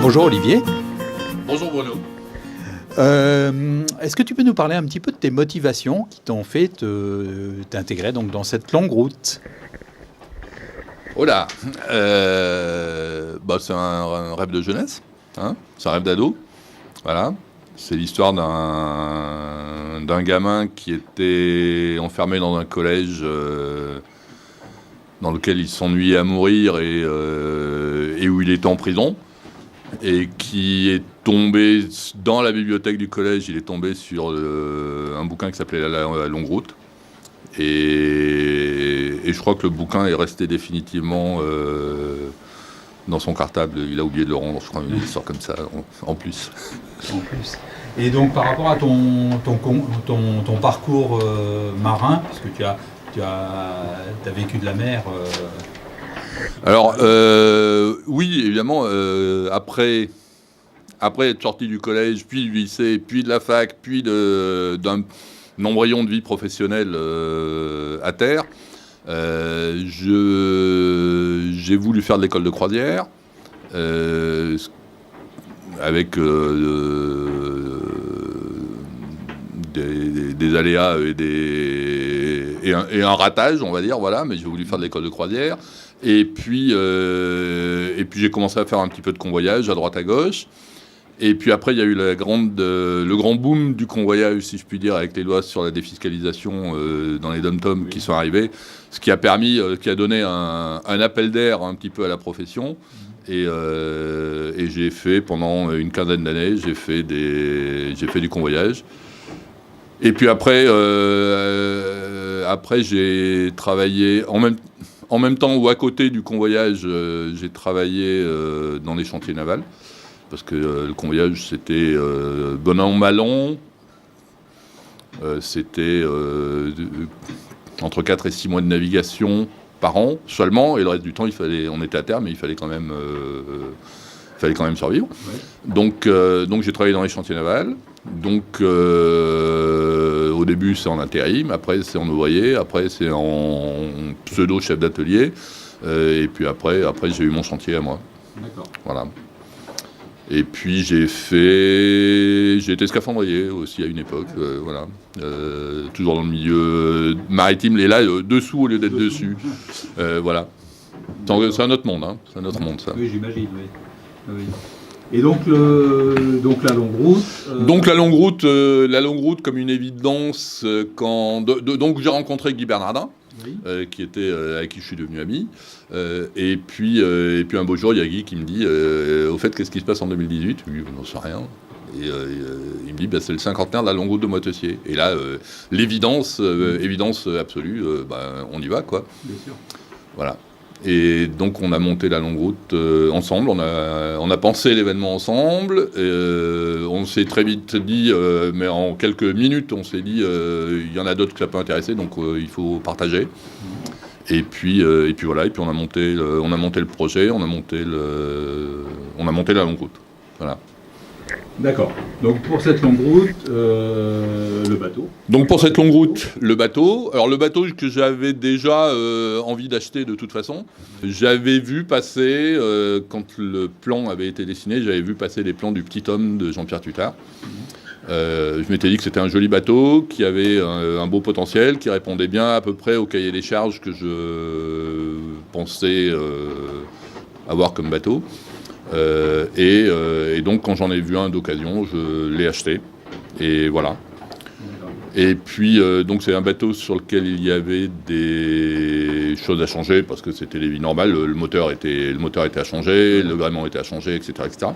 Bonjour Olivier. Bonjour Bruno. Est-ce que tu peux nous parler un petit peu de tes motivations qui t'ont fait t'intégrer donc dans cette longue route? Oh là, c'est un rêve de jeunesse, hein, c'est un rêve d'ado, voilà. C'est l'histoire d'un gamin qui était enfermé dans un collège dans lequel il s'ennuyait à mourir et où il était en prison, et qui est tombé dans la bibliothèque du collège, il est tombé sur un bouquin qui s'appelait La Longue Route. Et je crois que le bouquin est resté définitivement dans son cartable. Il a oublié de le rendre, je crois, une histoire comme ça, en plus. En plus. Et donc par rapport à ton parcours marin, parce que tu as vécu de la mer. Alors, oui, évidemment, après être sorti du collège, puis du lycée, puis de la fac, puis d'un embryon de vie professionnelle à terre, j'ai voulu faire de l'école de croisière, avec des aléas et un ratage, on va dire, voilà, mais j'ai voulu faire de l'école de croisière. Et puis j'ai commencé à faire un petit peu de convoyage à droite à gauche. Et puis après, il y a eu le grand boom du convoyage, si je puis dire, avec les lois sur la défiscalisation dans les dom-toms qui sont arrivées, ce qui a donné un appel d'air un petit peu à la profession. Et j'ai fait, pendant une quinzaine d'années, j'ai fait du convoyage. Et puis après j'ai travaillé en même temps ou à côté du convoyage, j'ai travaillé dans les chantiers navals. Parce que le convoyage, c'était bon an, mal an. C'était entre 4 et 6 mois de navigation par an seulement. Et le reste du temps, on était à terre, mais il fallait quand même survivre. Ouais. Donc j'ai travaillé dans les chantiers navals. Donc au début, c'est en intérim. Après, c'est en ouvrier. Après, c'est en pseudo-chef d'atelier. Et puis après, j'ai eu mon chantier à moi. D'accord. Voilà. Et puis j'ai été scaphandrier aussi à une époque, voilà. Toujours dans le milieu maritime, et là dessous au lieu d'être dessus, voilà. C'est un autre monde, hein. C'est un autre monde, ça. Oui, j'imagine, oui. Oui. Et donc la longue route. Donc la longue route comme une évidence donc j'ai rencontré Guy Bernardin. Oui. Avec qui je suis devenu ami. Et puis un beau jour, il y a Guy qui me dit au fait, qu'est-ce qui se passe en 2018 ? Je lui dis, j'en sais rien. Et il me dit, c'est le cinquantenaire de la longue route de Moitessier. Et là, l'évidence, évidence absolue, on y va, quoi. Bien sûr. Voilà. Et donc on a monté la longue route ensemble, on a pensé l'événement ensemble, on s'est très vite dit, mais en quelques minutes, on s'est dit, il y en a d'autres que ça peut intéresser, donc il faut partager. Et puis voilà, et puis on a monté le projet, on a monté la longue route. Voilà. D'accord. Donc pour cette longue route, le bateau. Donc pour cette longue route, le bateau. Alors le bateau que j'avais déjà envie d'acheter de toute façon. J'avais vu passer, quand le plan avait été dessiné, j'avais vu passer les plans du Petit Homme de Jean-Pierre Tutard. Je m'étais dit que c'était un joli bateau, qui avait un beau potentiel, qui répondait bien à peu près au cahier des charges que je pensais avoir comme bateau. Et donc quand j'en ai vu un d'occasion, je l'ai acheté. Et voilà. Et puis donc c'est un bateau sur lequel il y avait des choses à changer, parce que c'était les vies normales. Le moteur était à changer, le gréement était à changer, etc., etc.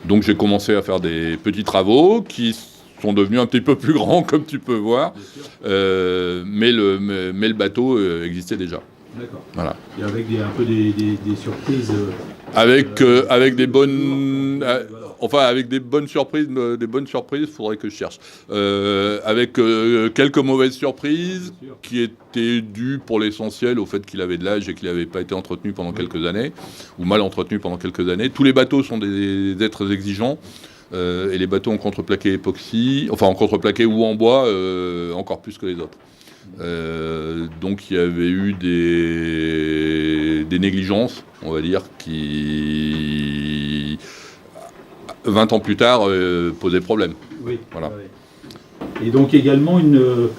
Donc j'ai commencé à faire des petits travaux qui sont devenus un petit peu plus grands, comme tu peux voir. Mais le bateau existait déjà. D'accord. Voilà. Et avec un peu des surprises. Avec des bonnes, avec des bonnes surprises, faudrait que je cherche. Avec quelques mauvaises surprises qui étaient dues pour l'essentiel au fait qu'il avait de l'âge et qu'il n'avait pas été entretenu pendant quelques années, ou mal entretenu pendant quelques années. Tous les bateaux sont des êtres exigeants. Et les bateaux en contreplaqué époxy, en contreplaqué ou en bois, encore plus que les autres. Donc il y avait eu des négligences, on va dire, qui 20 ans plus tard, posait problème. Oui. Voilà. Et donc également une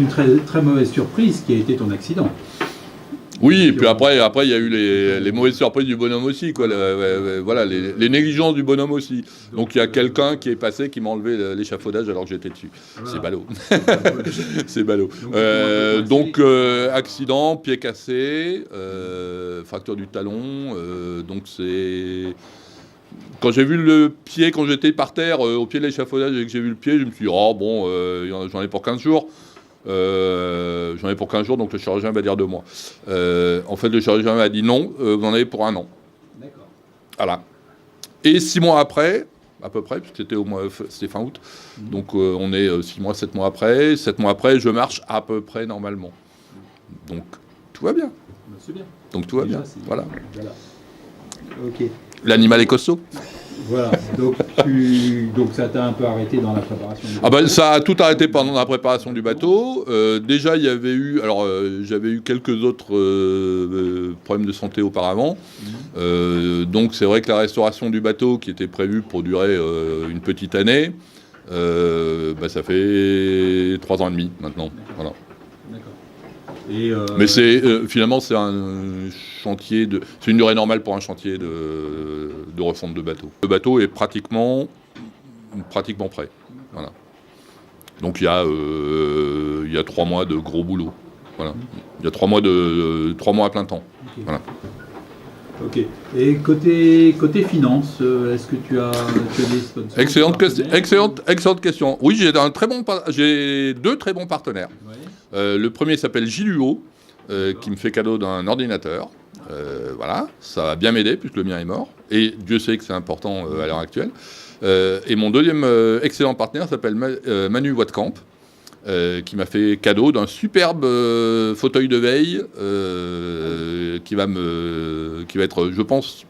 très, très mauvaise surprise qui a été ton accident. Oui, et puis après il y a eu les mauvaises surprises du bonhomme aussi, quoi. Voilà, les négligences du bonhomme aussi. Donc il y a quelqu'un qui est passé, qui m'a enlevé l'échafaudage alors que j'étais dessus. Voilà. C'est ballot. C'est ballot. Donc accident, pied cassé, fracture du talon. Donc c'est... Quand j'ai vu le pied, quand j'étais par terre, au pied de l'échafaudage et que j'ai vu le pied, je me suis dit, oh bon, j'en ai pour 15 jours. J'en ai pour 15 jours, donc le chirurgien va dire 2 mois. En fait, le chirurgien m'a dit non, vous en avez pour 1 an. D'accord. Voilà. Et 6 mois après, à peu près, puisque c'était fin août, donc on est 6 mois, 7 mois après. 7 mois après, je marche à peu près normalement. Donc, tout va bien. C'est bien. Donc, tout va bien. Voilà. Ok. L'animal est costaud. Voilà, donc ça t'a un peu arrêté dans la préparation du bateau. Ah ben, ça a tout arrêté pendant la préparation du bateau. Déjà, il y avait eu... Alors, j'avais eu quelques autres problèmes de santé auparavant. Donc, c'est vrai que la restauration du bateau, qui était prévue pour durer une petite année, ça fait 3 ans et demi maintenant. Voilà. Mais finalement, c'est un chantier c'est une durée normale pour un chantier de refonte de bateau. Le bateau est pratiquement prêt. Voilà. Donc il y a 3 mois de gros boulot. Voilà. Il y a 3 mois à plein temps. Okay. Voilà. Ok. Et côté finance, est-ce que tu as des sponsors? Excellente question. Oui, j'ai 2 très bons partenaires. Ouais. Le premier s'appelle Giluo, qui me fait cadeau d'un ordinateur. Voilà, ça va bien m'aider puisque le mien est mort. Et Dieu sait que c'est important à l'heure actuelle. Et mon deuxième excellent partenaire s'appelle Manu Wattkamp, qui m'a fait cadeau d'un superbe fauteuil de veille qui va être, je pense,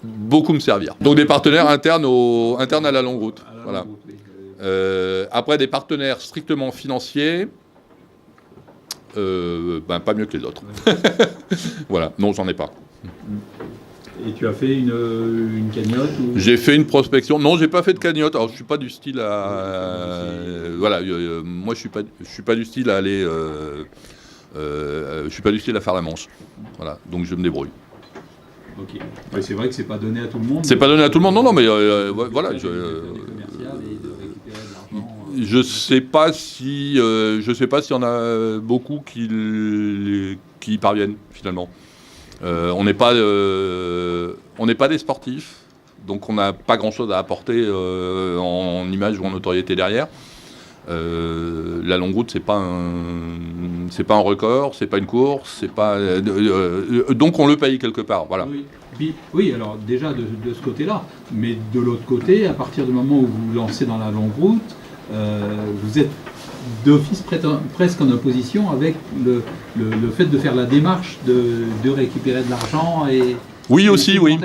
beaucoup me servir. Donc des partenaires internes à la longue route. Voilà. Après, des partenaires strictement financiers, pas mieux que les autres. Voilà, non, j'en ai pas. Et tu as fait une cagnotte ou... J'ai fait une prospection. Non, j'ai pas fait de cagnotte. Alors, je suis pas du style à... voilà, moi, je suis pas du style à aller... je suis pas du style à faire la manche. Voilà, donc je me débrouille. Ok. Ouais, c'est vrai que c'est pas donné à tout le monde. C'est pas donné à tout le monde, non, mais voilà. Je sais pas si y en a beaucoup qui y parviennent finalement. On n'est pas des sportifs, donc on n'a pas grand-chose à apporter en image ou en notoriété derrière. La longue route, c'est pas un record, c'est pas une course, c'est pas donc on le paye quelque part, voilà. Oui, alors déjà de ce côté-là, mais de l'autre côté, à partir du moment où vous vous lancez dans la longue route, vous êtes d'office presque en opposition avec le fait de faire la démarche de récupérer de l'argent et... Oui, aussi, oui,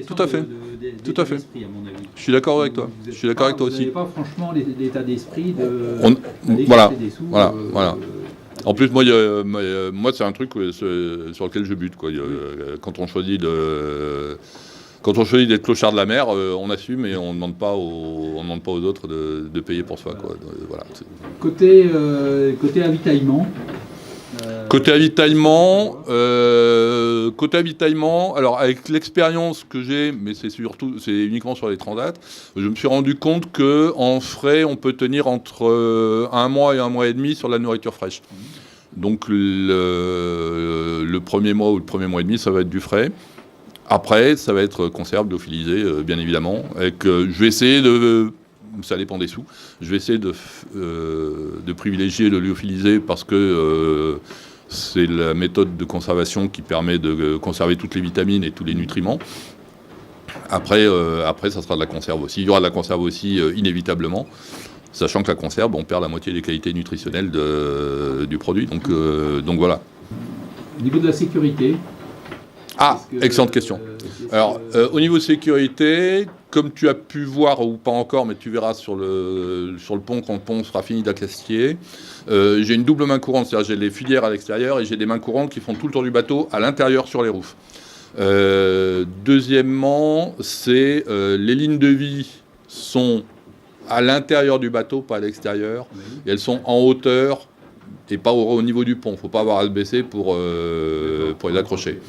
tout à fait. Tout à fait. Je suis d'accord avec toi. Je suis d'accord avec toi aussi. Vous n'avez pas franchement l'état d'esprit voilà. Des sous. Voilà. En plus, moi, c'est un truc sur lequel je bute, quoi. Quand on choisit d'être clochard de la mer, on assume et on ne demande pas aux autres de payer pour soi, quoi. Voilà. Côté avitaillement. Côté avitaillement, alors avec l'expérience que j'ai, mais c'est uniquement sur les transats, je me suis rendu compte que en frais, on peut tenir entre 1 mois et 1 mois et demi sur la nourriture fraîche. Donc le premier mois ou le premier mois et demi, ça va être du frais. Après, ça va être conserve, lyophilisé, bien évidemment. Je vais essayer ça dépend des sous. Je vais essayer de privilégier le lyophilisé parce que c'est la méthode de conservation qui permet de conserver toutes les vitamines et tous les nutriments. Après, ça sera de la conserve aussi. Il y aura de la conserve aussi, inévitablement, sachant que la conserve, on perd la moitié des qualités nutritionnelles du produit. Donc voilà. Au niveau de la sécurité, excellente question. Alors, au niveau de sécurité, comme tu as pu voir, ou pas encore, mais tu verras sur le pont, quand le pont sera fini d'accastiller, j'ai une double main courante, c'est-à-dire j'ai les filières à l'extérieur et j'ai des mains courantes qui font tout le tour du bateau à l'intérieur sur les roufs. Deuxièmement, c'est les lignes de vie sont à l'intérieur du bateau, pas à l'extérieur. Oui. Et elles sont en hauteur et pas au niveau du pont. Il ne faut pas avoir à se baisser pour les accrocher.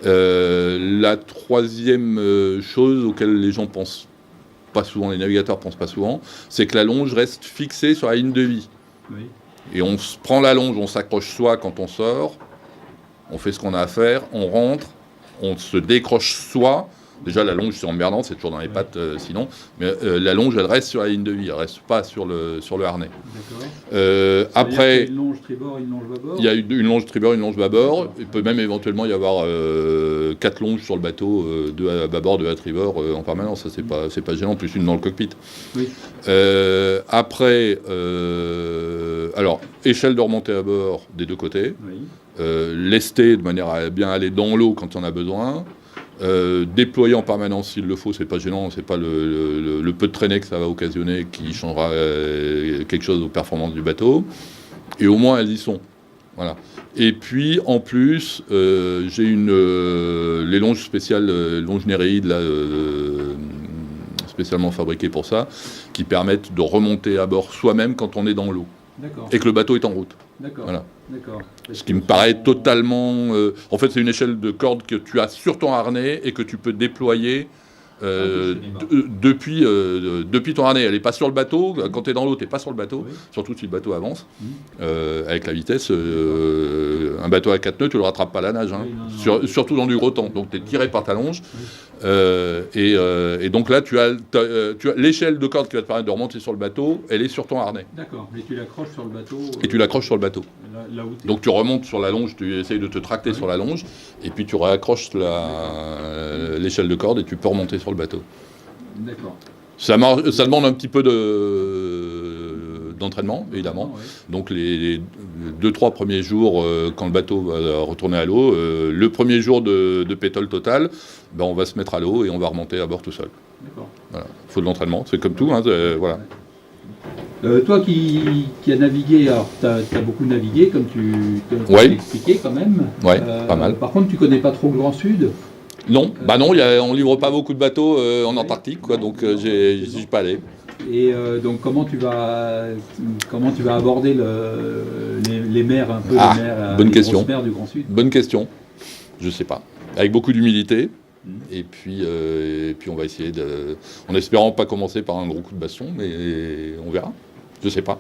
La troisième chose auquel les gens pensent pas souvent, les navigateurs pensent pas souvent, c'est que la longe reste fixée sur la ligne de vie. Oui. Et on se prend la longe, on s'accroche soit quand on sort, on fait ce qu'on a à faire, on rentre, on se décroche soit. Déjà, la longe, c'est emmerdant, c'est toujours dans les pattes sinon. Mais la longe, elle reste sur la ligne de vie, elle reste pas sur le harnais. D'accord. Après, il y a une longe tribord, une longe bâbord. il y a une longe tribord, une longe bâbord. Il peut même éventuellement y avoir 4 longes sur le bateau, 2 à bâbord, 2 à tribord en permanence. Ça, c'est pas gênant, plus une dans le cockpit. Oui. Après, alors, échelle de remontée à bord des deux côtés. Oui. Lester de manière à bien aller dans l'eau quand on a besoin. Déployer en permanence s'il le faut, c'est pas gênant, c'est pas le peu de traînée que ça va occasionner qui changera quelque chose aux performances du bateau. Et au moins elles y sont. Voilà. Et puis en plus, j'ai les longes spéciales, longes néréides là, spécialement fabriquées pour ça, qui permettent de remonter à bord soi-même quand on est dans l'eau. D'accord. Et que le bateau est en route. D'accord. Voilà. D'accord. Ce qui me paraît totalement... en fait, c'est une échelle de corde que tu as sur ton harnais et que tu peux déployer depuis ton harnais. Elle n'est pas sur le bateau. Quand tu es dans l'eau, tu n'es pas sur le bateau, oui. Surtout si le bateau avance. Avec la vitesse, un bateau à 4 nœuds, tu ne le rattrapes pas à la nage. Hein. Oui, non. Surtout dans du gros temps. Donc, tu es tiré par ta longe. Oui. Et donc là, tu as l'échelle de corde qui va te permettre de remonter sur le bateau, elle est sur ton harnais. D'accord, mais tu l'accroches sur le bateau. Et tu l'accroches sur le bateau. Là où donc tu remontes sur la longe, tu essayes de te tracter sur la longe, et puis tu réaccroches l'échelle de corde et tu peux remonter sur le bateau. D'accord. Ça demande un petit peu d'entraînement, évidemment. Ah, ouais. Donc les 2-3 premiers jours, quand le bateau va retourner à l'eau, le premier jour de pétole total, ben on va se mettre à l'eau et on va remonter à bord tout seul. D'accord. Voilà. Faut de l'entraînement, c'est comme tout. Hein, voilà. Toi qui as navigué, alors tu as beaucoup navigué, comme tu l'as expliqué quand même. Oui, pas mal. Par contre, tu connais pas trop le Grand Sud. Non, non, on livre pas beaucoup de bateaux en Antarctique, quoi, donc j'y suis pas allé. Et donc comment tu vas aborder les mers un peu, bonne question. Grosses mers du Grand Sud? Bonne question. Je sais pas. Avec beaucoup d'humilité. Et puis on va essayer en espérant pas commencer par un gros coup de baston, mais on verra. Je sais pas.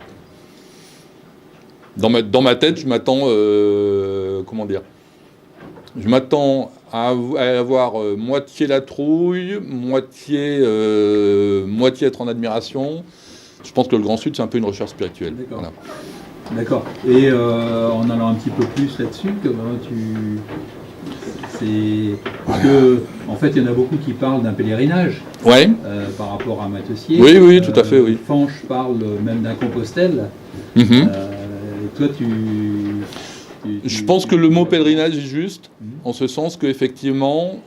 Dans ma tête, je m'attends, comment dire, je m'attends à avoir moitié la trouille, moitié être en admiration. Je pense que le Grand Sud, c'est un peu une recherche spirituelle. D'accord. Voilà. D'accord. Et en allant un petit peu plus là-dessus, comment parce que, en fait, il y en a beaucoup qui parlent d'un pèlerinage par rapport à Matessier. Oui, tout à fait, oui. Fanche parle même d'un Compostelle. Toi, je pense que le mot pèlerinage est juste, en ce sens qu'effectivement,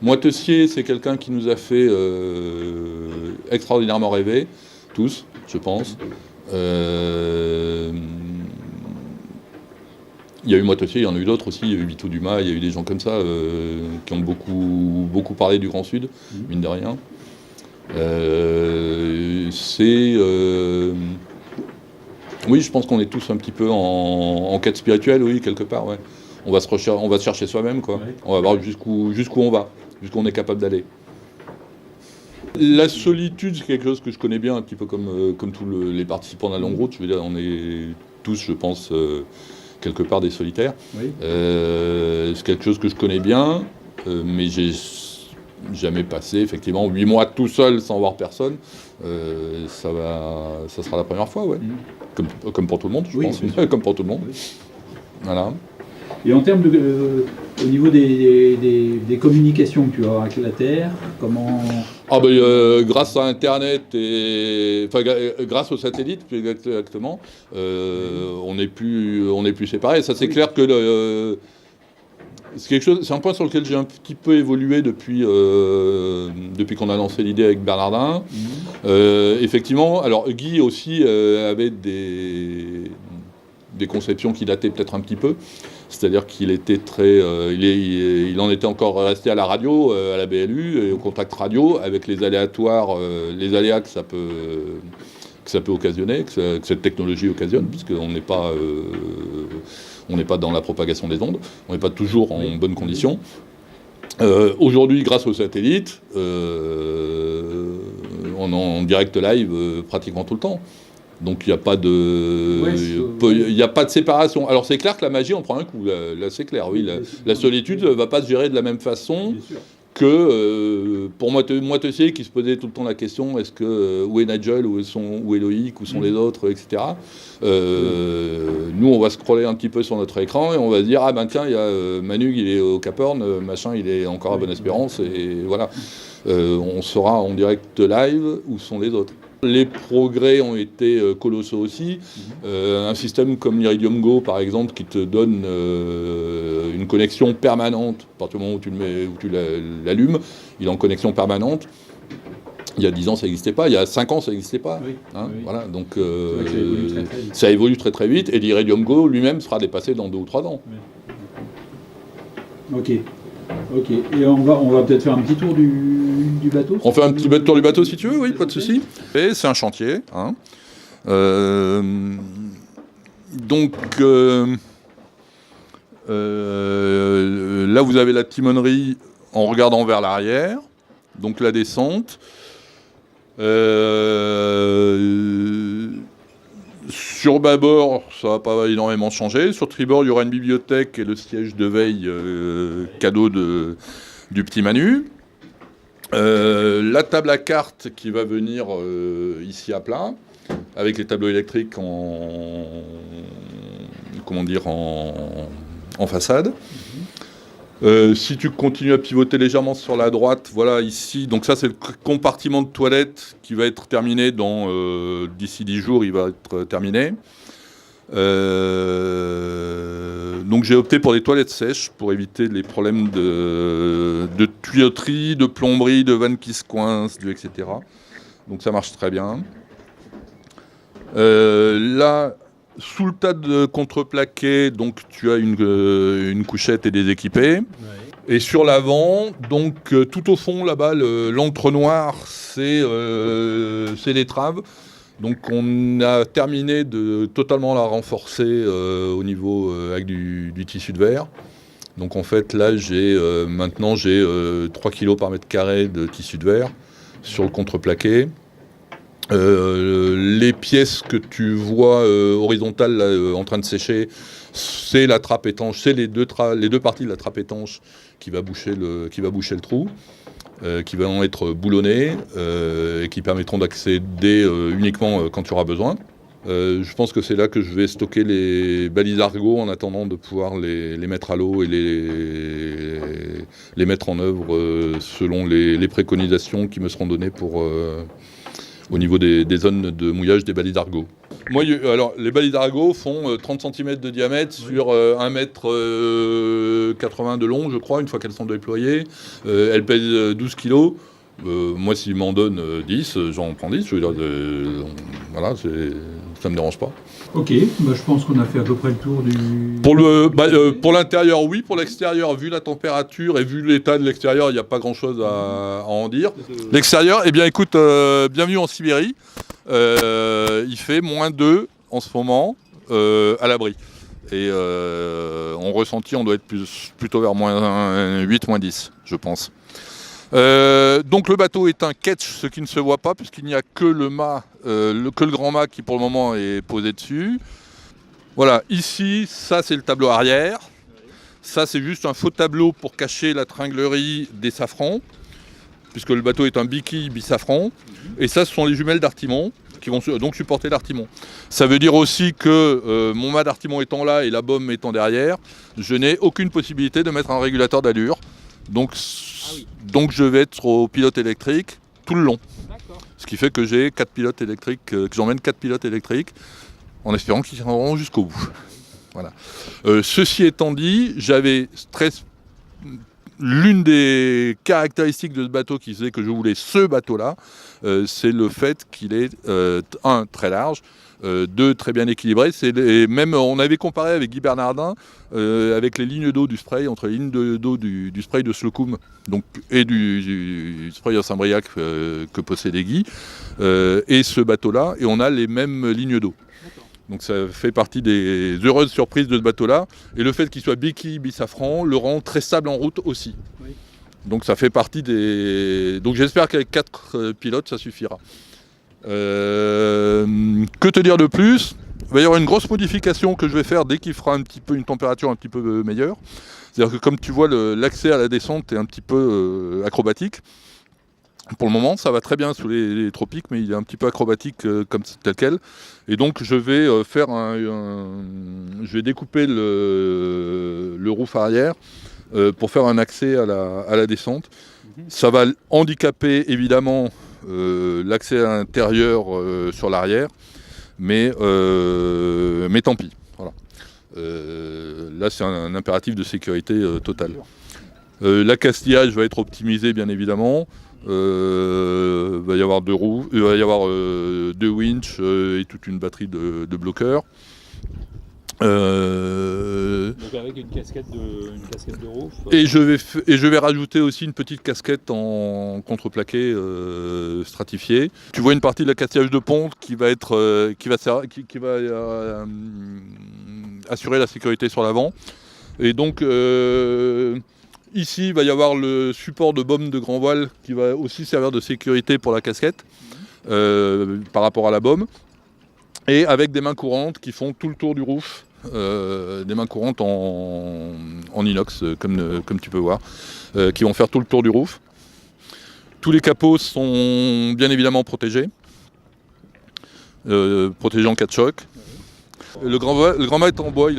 Matessier, c'est quelqu'un qui nous a fait extraordinairement rêver, tous, je pense. Il y a eu Matessier, il y en a eu d'autres aussi, il y a eu Vito Dumas, il y a eu des gens comme ça qui ont beaucoup parlé du Grand Sud, mine de rien. Oui, je pense qu'on est tous un petit peu en quête spirituelle, oui, quelque part, ouais. On va se chercher soi-même, quoi. Ouais. On va voir jusqu'où on va, jusqu'où on est capable d'aller. La solitude, c'est quelque chose que je connais bien, un petit peu comme tous les participants de la longue route. Je veux dire, on est tous, je pense, quelque part des solitaires. Oui. C'est quelque chose que je connais bien, mais j'ai jamais passé, effectivement, 8 mois tout seul sans voir personne. Ça sera la première fois, ouais. Comme pour tout le monde, je pense. Comme pour tout le monde. Oui. Voilà. Et en termes au niveau des communications que tu as avec la Terre, comment... grâce à Internet grâce aux satellites, plus exactement, on n'est plus séparés. Ça, c'est clair que c'est un point sur lequel j'ai un petit peu évolué depuis qu'on a lancé l'idée avec Bernardin. Effectivement, alors Guy aussi avait des conceptions qui dataient peut-être un petit peu. C'est-à-dire qu'il était il en était encore resté à la radio, à la BLU, et au contact radio, avec les aléas que ça peut occasionner, que cette technologie occasionne, puisqu'on n'est pas dans la propagation des ondes, on n'est pas toujours en bonnes conditions. Aujourd'hui, grâce aux satellites, on est en direct live pratiquement tout le temps. Donc il n'y a pas de séparation. Alors c'est clair que la magie en prend un coup, là c'est clair, oui. La solitude ne va pas se gérer de la même façon que pour moi Tessier qui se posait tout le temps la question, est-ce que où est Nigel, où est Loïc, où sont les autres, etc. Nous on va scroller un petit peu sur notre écran et on va se dire, ah ben tiens, il y a Manu, il est au Cap Horn, machin, il est encore à Bonne-Espérance, et voilà. On saura en direct live où sont les autres. Les progrès ont été colossaux aussi. Un système comme l'Iridium Go, par exemple, qui te donne une connexion permanente, à partir du moment où tu l'allumes, il est en connexion permanente. Il y a 10 ans, ça n'existait pas. Il y a 5 ans, ça n'existait pas. Oui, oui. Voilà, donc ça évolue très très vite. Et l'Iridium Go lui-même sera dépassé dans 2 ou 3 ans. Oui. Ok, et on va peut-être faire un petit tour du bateau. On fait un petit tour du bateau si tu veux, oui, pas de souci. Et c'est un chantier. Donc là, vous avez la timonerie en regardant vers l'arrière. Donc la descente. Sur bâbord, ça va pas énormément changer. Sur tribord, il y aura une bibliothèque et le siège de veille cadeau du petit Manu. La table à cartes qui va venir ici à plat, avec les tableaux électriques en façade. Si tu continues à pivoter légèrement sur la droite, voilà ici, donc ça c'est le compartiment de toilette qui va être terminé d'ici 10 jours, il va être terminé. Donc j'ai opté pour des toilettes sèches pour éviter les problèmes de tuyauterie, de plomberie, de vannes qui se coincent, etc. Donc ça marche très bien. Là, sous le tas de contreplaqué, donc tu as une couchette et des équipés. Ouais. Et sur l'avant, donc tout au fond là-bas, l'entre-noir, c'est l'étrave. Donc on a terminé de totalement la renforcer au niveau avec du tissu de verre. Donc en fait là maintenant j'ai 3 kg par mètre carré de tissu de verre sur le contreplaqué. Les pièces que tu vois horizontales là, en train de sécher, c'est la trappe étanche, c'est les deux parties de la trappe étanche qui va boucher le trou, qui vont être boulonnés et qui permettront d'accéder uniquement quand tu auras besoin. Je pense que c'est là que je vais stocker les balises Argo en attendant de pouvoir les mettre à l'eau et les mettre en œuvre selon les préconisations qui me seront données au niveau des zones de mouillage des balises Argo. Moi, alors, les balises Argo font 30 cm de diamètre sur 1,80 m de long, je crois, une fois qu'elles sont déployées. Elles pèsent 12 kg. Moi, s'ils m'en donnent 10, j'en prends 10. Je veux dire, voilà, ça ne me dérange pas. Ok, je pense qu'on a fait à peu près le tour du... Pour l'intérieur, oui. Pour l'extérieur, vu la température et vu l'état de l'extérieur, il n'y a pas grand-chose à en dire. L'extérieur, eh bien, écoute, bienvenue en Sibérie. Il fait -2 en ce moment, à l'abri. Et en ressenti, on doit être plutôt vers -8, -10, je pense. Donc le bateau est un ketch, ce qui ne se voit pas puisqu'il n'y a que le mât, que le grand mât qui pour le moment est posé dessus. Voilà, ici, ça c'est le tableau arrière. Ça c'est juste un faux tableau pour cacher la tringlerie des safrans, puisque le bateau est un biquille bisafran. Et ça, ce sont les jumelles d'Artimon qui vont donc supporter l'Artimon. Ça veut dire aussi que mon mât d'Artimon étant là et la baume étant derrière, je n'ai aucune possibilité de mettre un régulateur d'allure. Donc je vais être au pilote électrique tout le long. D'accord. Ce qui fait que j'ai 4 pilotes électriques, que j'emmène 4 pilotes électriques en espérant qu'ils tiendront jusqu'au bout. Voilà. Ceci étant dit, j'avais l'une des caractéristiques de ce bateau qui faisait que je voulais ce bateau-là, c'est le fait qu'il est, un, très large, deux, très bien équilibré. Et même, on avait comparé avec Guy Bernardin, avec les lignes d'eau du spray, entre les lignes d'eau du spray de Slocum donc, et du spray à Saint-Briac que possédait Guy, et ce bateau-là, et on a les mêmes lignes d'eau. Donc ça fait partie des heureuses surprises de ce bateau-là. Et le fait qu'il soit bisafran le rend très stable en route aussi. Oui. Donc ça fait partie des... Donc j'espère qu'avec 4 pilotes, ça suffira. Que te dire de plus ? Il va y avoir une grosse modification que je vais faire dès qu'il fera un petit peu une température un petit peu meilleure. C'est-à-dire que comme tu vois, l'accès à la descente est un petit peu acrobatique. Pour le moment, ça va très bien sous les tropiques, mais il est un petit peu acrobatique comme tel quel. Et donc, je vais faire je vais découper le roof arrière pour faire un accès à la descente. Ça va handicaper évidemment l'accès à l'intérieur sur l'arrière, mais tant pis. Voilà. Là, c'est un impératif de sécurité total. L'accastillage va être optimisé, bien évidemment. Il va y avoir 2 roues, il va y avoir 2 winches et toute une batterie de bloqueurs. Donc avec une casquette de roof. Et je vais rajouter aussi une petite casquette en contreplaqué stratifié. Tu vois une partie de l'accastillage de ponte qui va assurer la sécurité sur l'avant. Et donc ici, il va y avoir le support de baume de grand voile qui va aussi servir de sécurité pour la casquette par rapport à la baume. Et avec des mains courantes qui font tout le tour du roof, des mains courantes en inox, comme tu peux voir, qui vont faire tout le tour du roof. Tous les capots sont bien évidemment protégés, protégés en cas de choc. Le grand mât est en bois,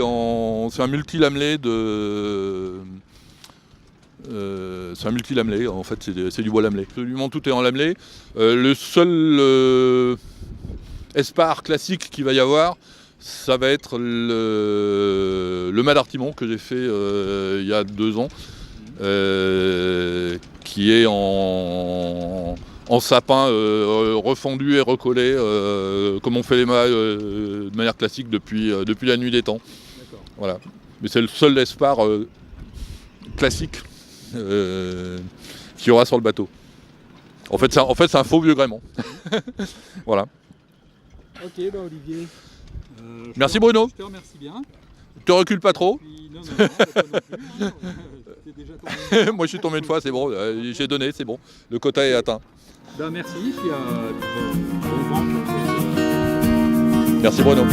c'est un multi-lamelé c'est un multi-lamelé, en fait c'est du bois lamelé. Absolument tout est en lamelé. Le seul espar classique qu'il va y avoir, ça va être le mât d'artimon que j'ai fait il y a 2 ans, qui est en sapin refondu et recollé, comme on fait les mâts de manière classique depuis la nuit des temps. Voilà. Mais c'est le seul espar classique qu'il y aura sur le bateau. En fait, c'est un faux vieux gréement. Voilà. Ok, Olivier. Merci Bruno. Je te remercie bien. Tu recules pas trop. Puis, non, pas non plus, hein. T'es déjà tombé. Moi je suis tombé une fois, c'est bon, j'ai donné, c'est bon. Le quota est atteint. Merci, puis bon vent. Merci Bruno.